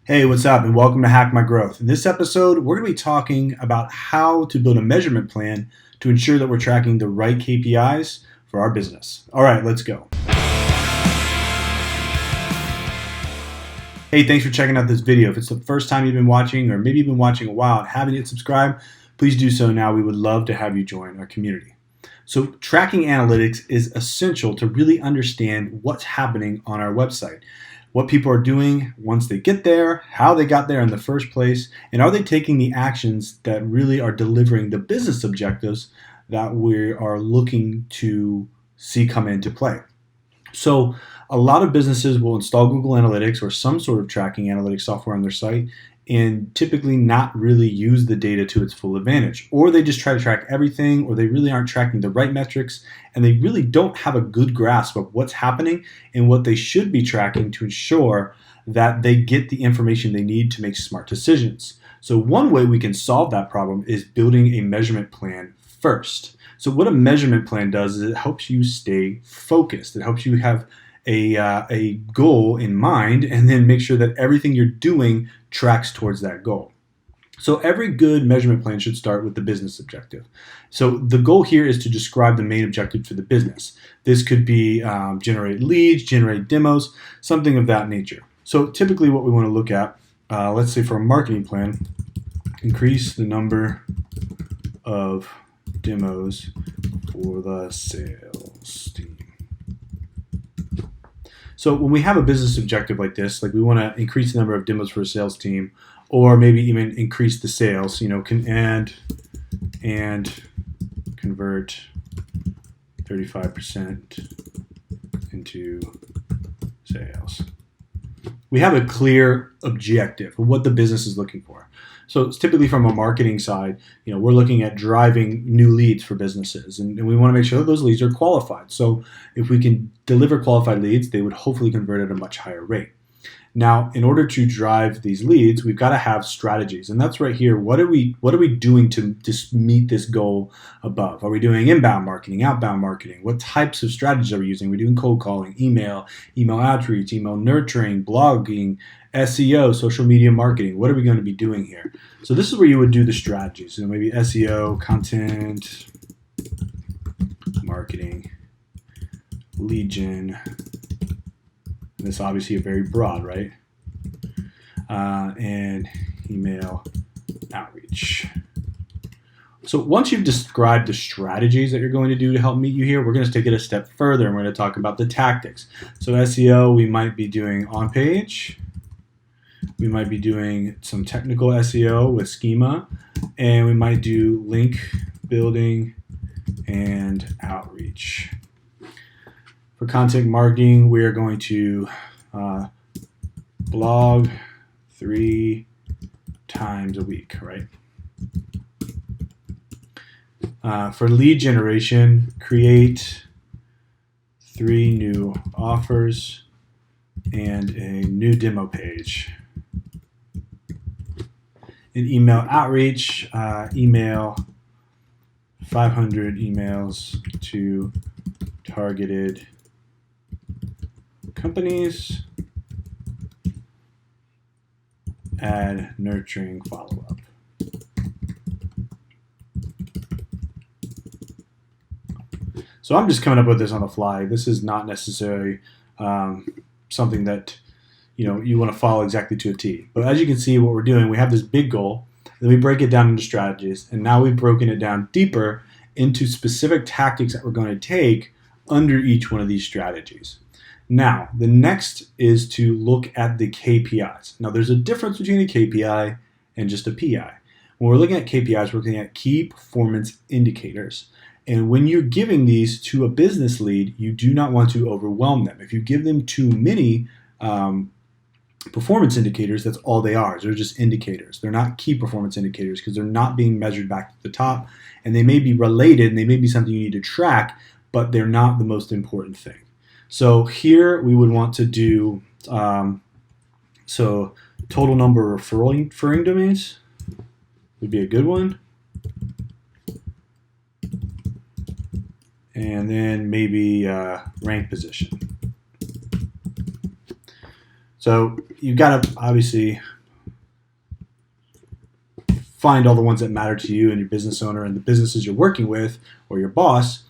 Hey, what's up, and welcome to Hack My Growth. In this episode, we're going to be talking about how to build a measurement plan to ensure that we're tracking the right KPIs for our business. All right, let's go. Hey, thanks for checking out this video. If it's the first time you've been watching, or maybe you've been watching a while and haven't yet subscribed, please do so now. We would love to have you join our community. So tracking analytics is essential to really understand what's happening on our website. What people are doing once they get there, how they got there in the first place, and are they taking the actions that really are delivering the business objectives that we are looking to see come into play. So a lot of businesses will install Google Analytics or some sort of tracking analytics software on their site and typically not really use the data to its full advantage. Or they just try to track everything, or they really aren't tracking the right metrics, and they really don't have a good grasp of what's happening and what they should be tracking to ensure that they get the information they need to make smart decisions. So one way we can solve that problem is building a measurement plan first. So what a measurement plan does is it helps you stay focused. It helps you have a goal in mind and then make sure that everything you're doing tracks towards that goal. So every good measurement plan should start with the business objective. So the goal here is to describe the main objective for the business. This could be generate leads, generate demos, something of that nature. So typically what we want to look at, let's say for a marketing plan, increase the number of demos for the sales team. So when we have a business objective like this, like we want to increase the number of demos for a sales team, or maybe even increase the sales, and convert 35% into sales. We have a clear objective of what the business is looking for. So it's typically from a marketing side, we're looking at driving new leads for businesses, and we want to make sure that those leads are qualified. So if we can deliver qualified leads, they would hopefully convert at a much higher rate. Now, in order to drive these leads, we've got to have strategies, and that's right here. What are we doing to just meet this goal above? Are we doing inbound marketing, outbound marketing? What types of strategies are we using? Are we doing cold calling, email outreach, email nurturing, blogging, SEO, social media marketing? What are we going to be doing here? So this is where you would do the strategies. So maybe SEO, content, marketing, lead gen. This obviously is very broad, right? And email outreach. So once you've described the strategies that you're going to do to help meet you here, we're going to take it a step further and we're going to talk about the tactics. So SEO, we might be doing on page. We might be doing some technical SEO with schema, and we might do link building and outreach. For content marketing, we are going to blog 3 times a week, right? For lead generation, create 3 new offers and a new demo page. In email outreach, email 500 emails to targeted companies, add nurturing follow-up. So I'm just coming up with this on the fly. This is not necessarily something that you want to follow exactly to a T. But as you can see, what we're doing, we have this big goal, then we break it down into strategies, and now we've broken it down deeper into specific tactics that we're going to take under each one of these strategies. Now, the next is to look at the KPIs. Now, there's a difference between a KPI and just a PI. When we're looking at KPIs, we're looking at key performance indicators. And when you're giving these to a business lead, you do not want to overwhelm them. If you give them too many performance indicators, that's all they are. They're just indicators. They're not key performance indicators because they're not being measured back to the top, and they may be related and they may be something you need to track, but they're not the most important thing. So here we would want to do total number of referring domains would be a good one. And then maybe rank position. So you've got to obviously find all the ones that matter to you and your business owner and the businesses you're working with or your boss.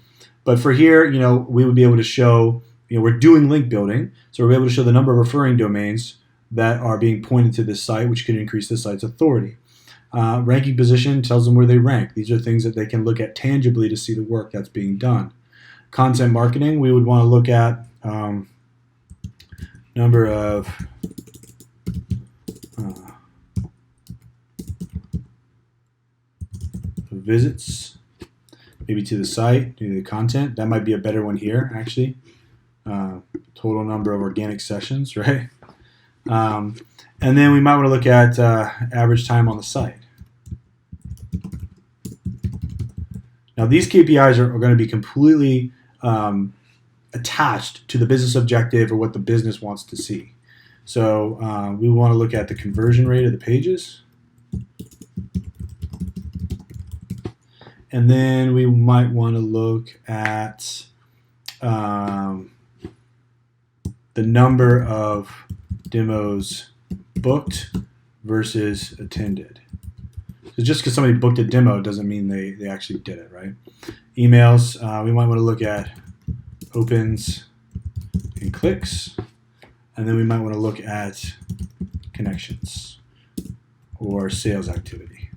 But for here, we would be able to show, we're doing link building, so we're able to show the number of referring domains that are being pointed to this site, which could increase the site's authority. Ranking position tells them where they rank. These are things that they can look at tangibly to see the work that's being done. Content marketing, we would want to look at number of visits, maybe to the site, to the content. That might be a better one here, actually. Total number of organic sessions, right? And then we might want to look at average time on the site. Now, these KPIs are going to be completely attached to the business objective or what the business wants to see. So we want to look at the conversion rate of the pages. And then we might want to look at the number of demos booked versus attended. So just because somebody booked a demo doesn't mean they actually did it, right? Emails, we might want to look at opens and clicks. And then we might want to look at connections or sales activity.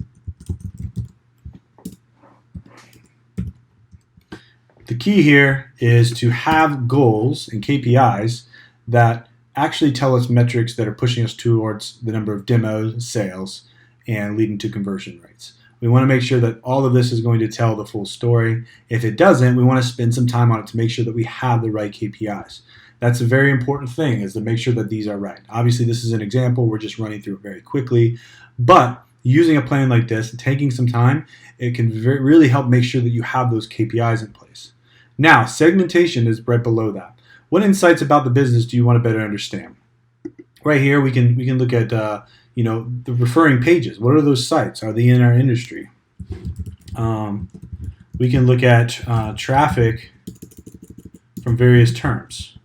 The key here is to have goals and KPIs that actually tell us metrics that are pushing us towards the number of demos, sales, and leading to conversion rates. We want to make sure that all of this is going to tell the full story. If it doesn't, we want to spend some time on it to make sure that we have the right KPIs. That's a very important thing, is to make sure that these are right. Obviously, this is an example. We're just running through it very quickly. But using a plan like this and taking some time, it can really help make sure that you have those KPIs in place. Now, segmentation is right below that. What insights about the business do you want to better understand? Right here, we can look at the referring pages. What are those sites? Are they in our industry? We can look at traffic from various terms.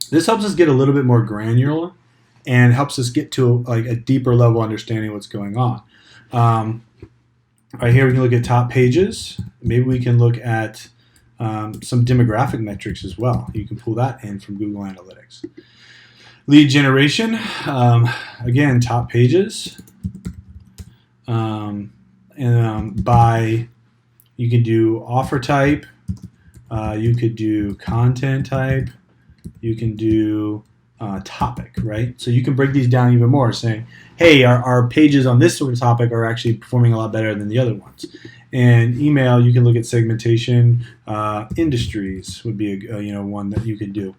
This helps us get a little bit more granular and helps us get to a deeper level understanding of what's going on. Right here, we can look at top pages. Maybe we can look at some demographic metrics as well. You can pull that in from Google Analytics. Lead generation, again, top pages. You can do offer type, you could do content type, you can do topic, right? So you can break these down even more, saying, hey, our pages on this sort of topic are actually performing a lot better than the other ones. And email, you can look at segmentation. Industries would be one that you could do.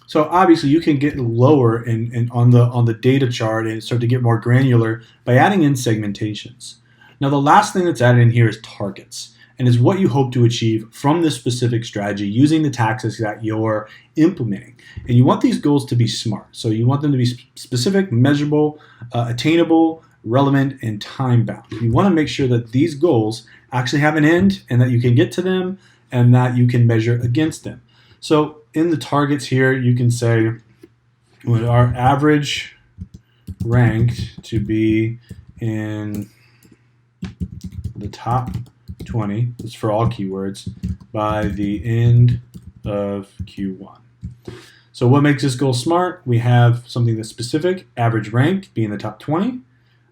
So obviously you can get lower and on the data chart and start to get more granular by adding in segmentations. Now the last thing that's added in here is targets, and is what you hope to achieve from this specific strategy using the tactics that you're implementing. And you want these goals to be smart. So you want them to be specific, measurable, attainable, relevant, and time-bound. You want to make sure that these goals actually have an end and that you can get to them and that you can measure against them. So in the targets here, you can say, would our average ranked to be in the top 20, that's for all keywords, by the end of Q1. So what makes this goal smart? We have something that's specific, average rank, be in the top 20.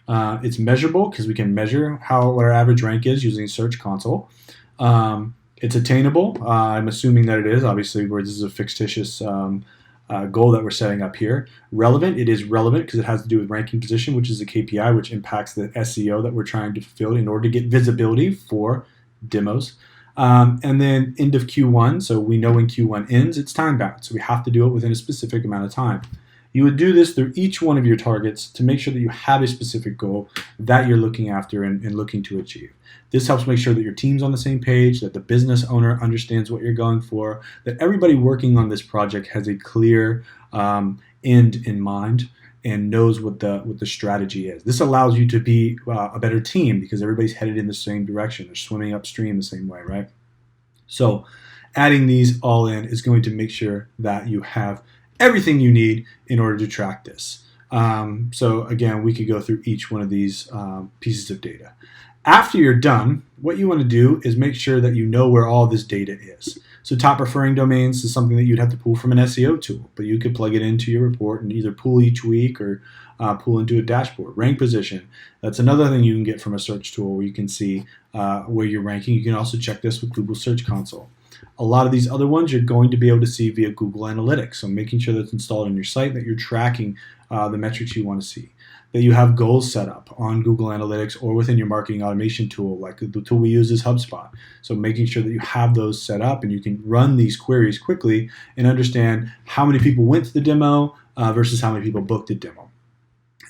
It's measurable because we can measure what our average rank is using Search Console. It's attainable. I'm assuming that it is, obviously, where this is a fictitious goal that we're setting up here. Relevant, it is relevant because it has to do with ranking position, which is a KPI, which impacts the SEO that we're trying to fulfill in order to get visibility for demos. And then end of Q1, so we know when Q1 ends, it's time bound. So we have to do it within a specific amount of time. You would do this through each one of your targets to make sure that you have a specific goal that you're looking after and looking to achieve. This helps make sure that your team's on the same page, that the business owner understands what you're going for, that everybody working on this project has a clear end in mind and knows what the strategy is. This allows you to be a better team because everybody's headed in the same direction. They're swimming upstream the same way, right? So adding these all in is going to make sure that you have everything you need in order to track this. So again, we could go through each one of these pieces of data. After you're done, what you want to do is make sure that you know where all this data is. So top referring domains is something that you'd have to pull from an SEO tool, but you could plug it into your report and either pull each week or pull into a dashboard. Rank position, that's another thing you can get from a search tool where you can see where you're ranking. You can also check this with Google Search Console. A lot of these other ones you're going to be able to see via Google Analytics, so making sure that's installed on your site, that you're tracking the metrics you want to see, that you have goals set up on Google Analytics or within your marketing automation tool, like the tool we use is HubSpot. So making sure that you have those set up and you can run these queries quickly and understand how many people went to the demo versus how many people booked the demo.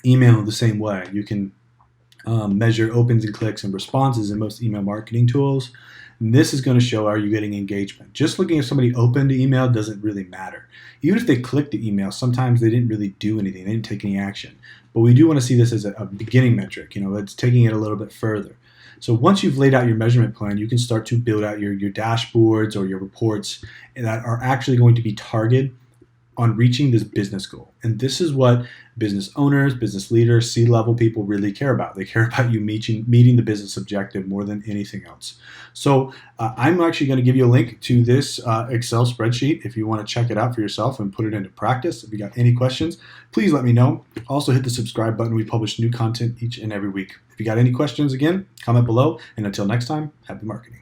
Email the same way. You can measure opens and clicks and responses in most email marketing tools. And this is going to show, are you getting engagement? Just looking if somebody opened the email doesn't really matter. Even if they clicked the email, sometimes they didn't really do anything. They didn't take any action. But we do want to see this as a beginning metric. It's taking it a little bit further. So once you've laid out your measurement plan, you can start to build out your dashboards or your reports that are actually going to be targeted on reaching this business goal. And this is what business owners, business leaders, C-level people really care about. They care about you meeting the business objective more than anything else. So I'm actually going to give you a link to this Excel spreadsheet if you want to check it out for yourself and put it into practice. If you got any questions, please let me know. Also hit the subscribe button. We publish new content each and every week. If you got any questions, again, comment below. And until next time, happy marketing.